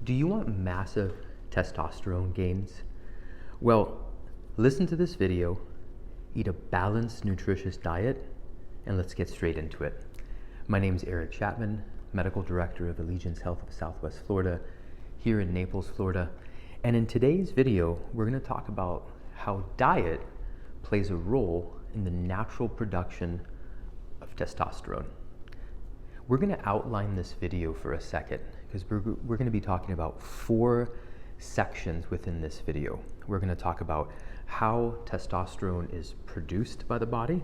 Do you want massive testosterone gains? Well, listen to this video, eat a balanced, nutritious diet, and let's get straight into it. My name is Eric Chapman, Medical Director of Allegiance Health of Southwest Florida, here in Naples, Florida. And in today's video, we're going to talk about how diet plays a role in the natural production of testosterone. We're going to outline this video for a second because we're going to be talking about 4 sections within this video. We're going to talk about how testosterone is produced by the body.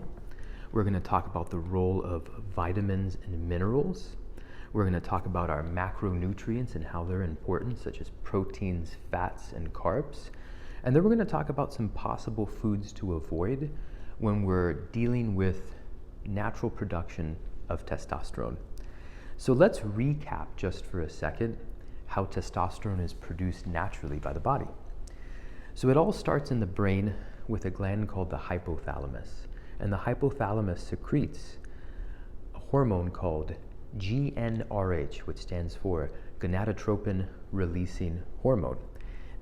We're going to talk about the role of vitamins and minerals. We're going to talk about our macronutrients and how they're important, such as proteins, fats, and carbs. And then we're going to talk about some possible foods to avoid when we're dealing with natural production of testosterone. So let's recap just for a second how testosterone is produced naturally by the body. So it all starts in the brain with a gland called the hypothalamus. And the hypothalamus secretes a hormone called GnRH, which stands for gonadotropin releasing hormone.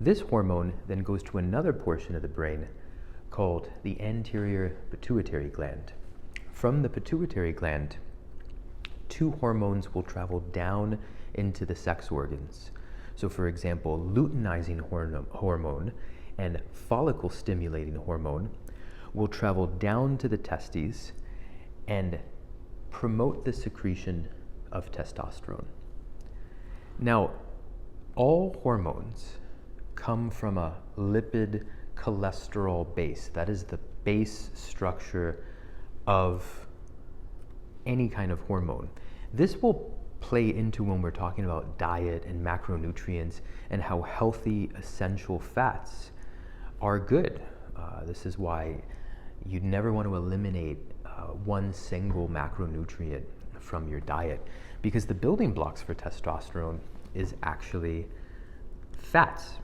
This hormone then goes to another portion of the brain called the anterior pituitary gland. From the pituitary gland, 2 hormones will travel down into the sex organs. So for example, luteinizing hormone and follicle stimulating hormone will travel down to the testes and promote the secretion of testosterone. Now, all hormones come from a lipid cholesterol base. That is the base structure of any kind of hormone. This will play into when we're talking about diet and macronutrients and how healthy essential fats are good. This is why you'd never want to eliminate one single macronutrient from your diet, because the building blocks for testosterone is actually fats.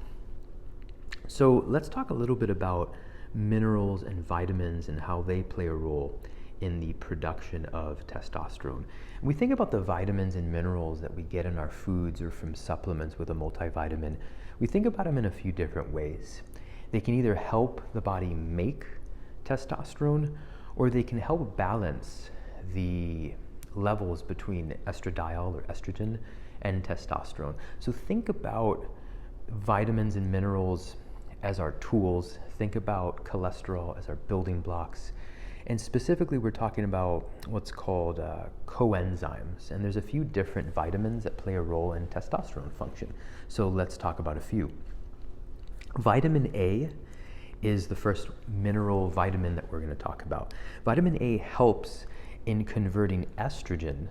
So let's talk a little bit about minerals and vitamins and how they play a role in the production of testosterone. And we think about the vitamins and minerals that we get in our foods or from supplements with a multivitamin. We think about them in a few different ways. They can either help the body make testosterone, or they can help balance the levels between estradiol or estrogen and testosterone. So think about vitamins and minerals as our tools. Think about cholesterol as our building blocks. And specifically, we're talking about what's called coenzymes. And there's a few different vitamins that play a role in testosterone function. So let's talk about a few. Vitamin A is the first mineral vitamin that we're going to talk about. Vitamin A helps in converting estrogen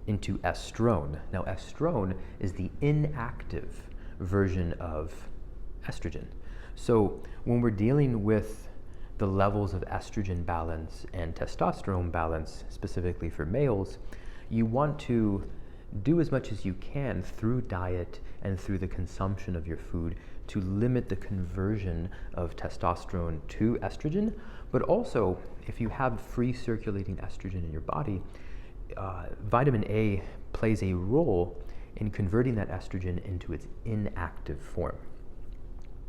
into estrone. Now, estrone is the inactive version of estrogen. So when we're dealing with the levels of estrogen balance and testosterone balance, specifically for males, you want to do as much as you can through diet and through the consumption of your food to limit the conversion of testosterone to estrogen. But also, if you have free circulating estrogen in your body, vitamin A plays a role in converting that estrogen into its inactive form.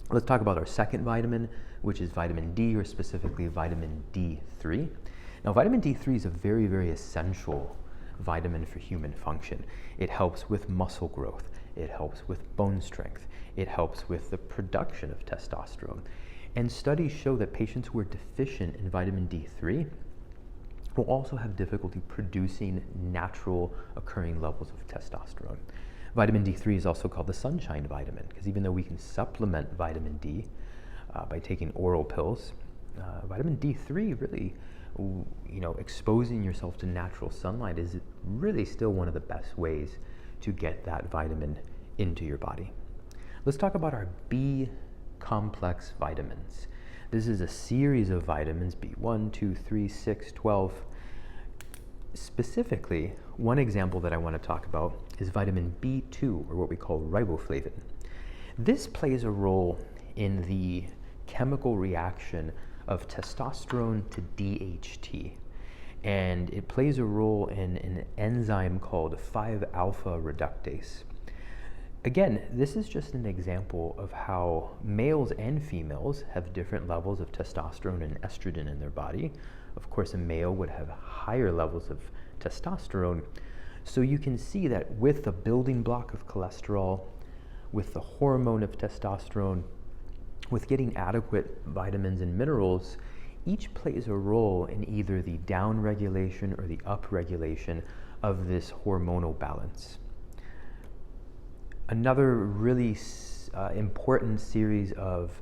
Let's talk about our second vitamin, which is vitamin D, or specifically vitamin D3. Now, vitamin D3 is a very, very essential vitamin for human function. It helps with muscle growth. It helps with bone strength. It helps with the production of testosterone. And studies show that patients who are deficient in vitamin D3 will also have difficulty producing natural occurring levels of testosterone. Vitamin D3 is also called the sunshine vitamin, because even though we can supplement vitamin D by taking oral pills, vitamin D3 really, exposing yourself to natural sunlight is really still one of the best ways to get that vitamin into your body. Let's talk about our B complex vitamins. This is a series of vitamins, B1, 2, 3, 6, 12. Specifically, one example that I want to talk about is vitamin B2, or what we call riboflavin. This plays a role in the chemical reaction of testosterone to DHT. And it plays a role in an enzyme called 5-alpha reductase. Again, this is just an example of how males and females have different levels of testosterone and estrogen in their body. Of course, a male would have higher levels of testosterone. So you can see that with the building block of cholesterol, with the hormone of testosterone, with getting adequate vitamins and minerals, each plays a role in either the down regulation or the up regulation of this hormonal balance. Another really important series of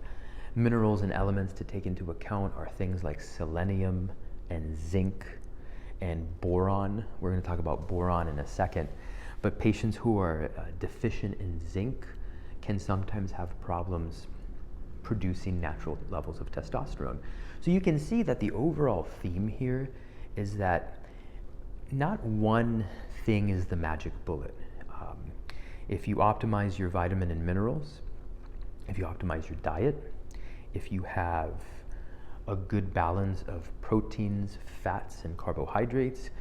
minerals and elements to take into account are things like selenium and zinc and boron. We're going to talk about boron in a second, but patients who are deficient in zinc can sometimes have problems producing natural levels of testosterone. So you can see that the overall theme here is that not one thing is the magic bullet. If you optimize your vitamin and minerals, if you optimize your diet, if you have a good balance of proteins, fats, and carbohydrates,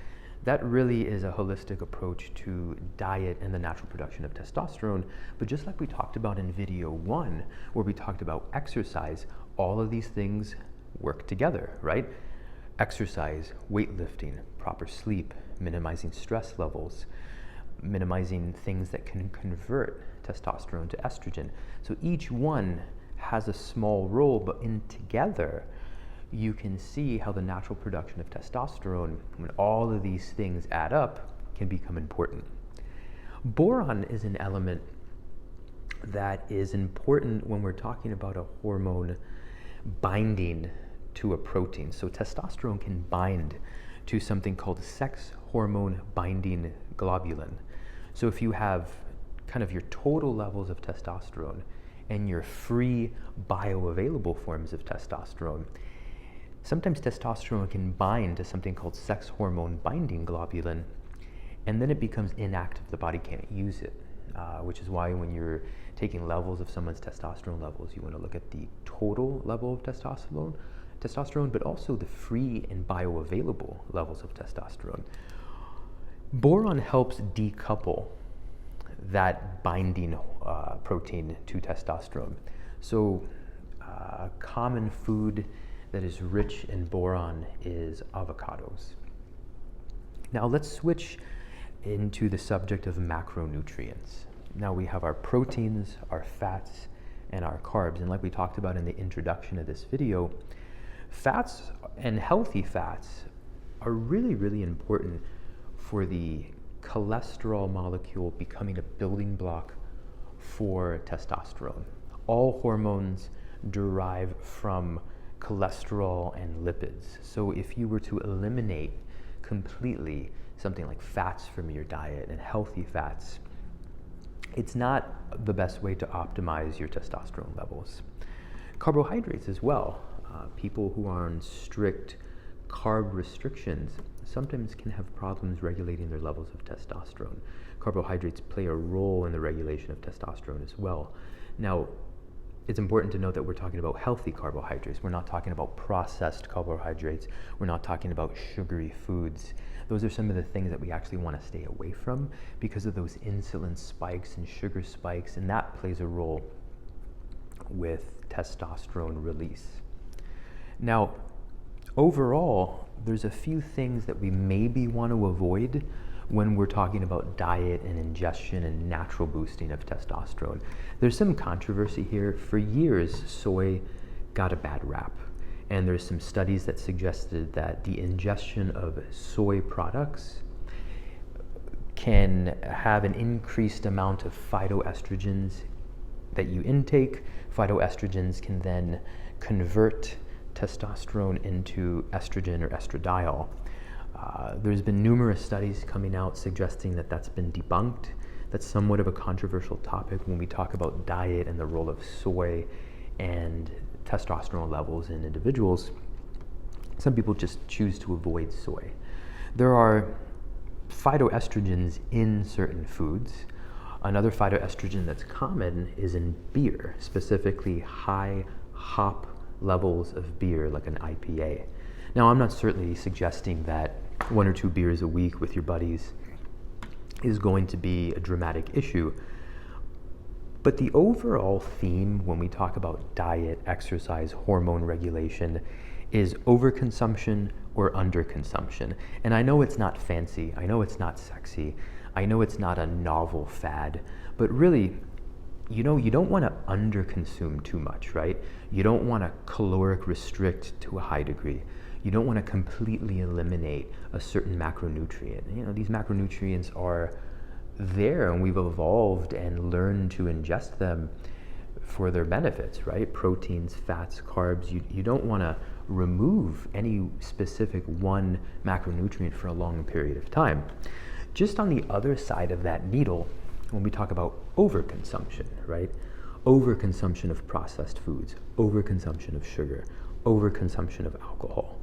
that really is a holistic approach to diet and the natural production of testosterone. But just like we talked about in video 1, where we talked about exercise, all of these things work together, right? Exercise, weightlifting, proper sleep, minimizing stress levels, minimizing things that can convert testosterone to estrogen. So each one has a small role, but in together, you can see how the natural production of testosterone, when all of these things add up, can become important. Boron is an element that is important when we're talking about a hormone binding to a protein. So testosterone can bind to something called sex hormone binding globulin. So if you have kind of your total levels of testosterone and your free bioavailable forms of testosterone, sometimes testosterone can bind to something called sex hormone binding globulin, and then it becomes inactive. The body can't use it, which is why when you're taking levels of someone's testosterone levels, you want to look at the total level of testosterone, but also the free and bioavailable levels of testosterone. Boron helps decouple that binding protein to testosterone. So a common food that is rich in boron is avocados. Now let's switch into the subject of macronutrients. Now we have our proteins, our fats, and our carbs. And like we talked about in the introduction of this video, fats and healthy fats are really, really important for the cholesterol molecule becoming a building block for testosterone. All hormones derive from cholesterol and lipids. So if you were to eliminate completely something like fats from your diet and healthy fats, it's not the best way to optimize your testosterone levels. Carbohydrates as well. People who are on strict carb restrictions sometimes can have problems regulating their levels of testosterone. Carbohydrates play a role in the regulation of testosterone as well. Now, it's important to note that we're talking about healthy carbohydrates. We're not talking about processed carbohydrates. We're not talking about sugary foods. Those are some of the things that we actually want to stay away from because of those insulin spikes and sugar spikes, and that plays a role with testosterone release. Now, overall, there's a few things that we maybe want to avoid when we're talking about diet and ingestion and natural boosting of testosterone. There's some controversy here. For years, soy got a bad rap. And there's some studies that suggested that the ingestion of soy products can have an increased amount of phytoestrogens that you intake. Phytoestrogens can then convert testosterone into estrogen or estradiol. There's been numerous studies coming out suggesting that that's been debunked. That's somewhat of a controversial topic when we talk about diet and the role of soy and testosterone levels in individuals. Some people just choose to avoid soy. There are phytoestrogens in certain foods. Another phytoestrogen that's common is in beer, specifically high hop levels of beer like an IPA. Now, I'm not certainly suggesting that 1 or 2 beers a week with your buddies is going to be a dramatic issue, But the overall theme when we talk about diet, exercise, hormone regulation is overconsumption or underconsumption. And I know it's not fancy, I know it's not sexy, I know it's not a novel fad, but really, you don't want to underconsume too much, right? You don't want to caloric restrict to a high degree. You don't want to completely eliminate a certain macronutrient. These macronutrients are there, and we've evolved and learned to ingest them for their benefits, right? Proteins, fats, carbs. You don't want to remove any specific one macronutrient for a long period of time. Just on the other side of that needle, when we talk about overconsumption, right? Overconsumption of processed foods, overconsumption of sugar, overconsumption of alcohol.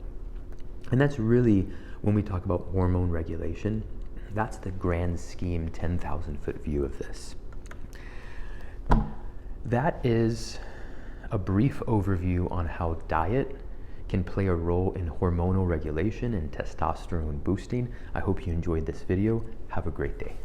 And that's really, when we talk about hormone regulation, that's the grand scheme 10,000-foot view of this. That is a brief overview on how diet can play a role in hormonal regulation and testosterone boosting. I hope you enjoyed this video. Have a great day.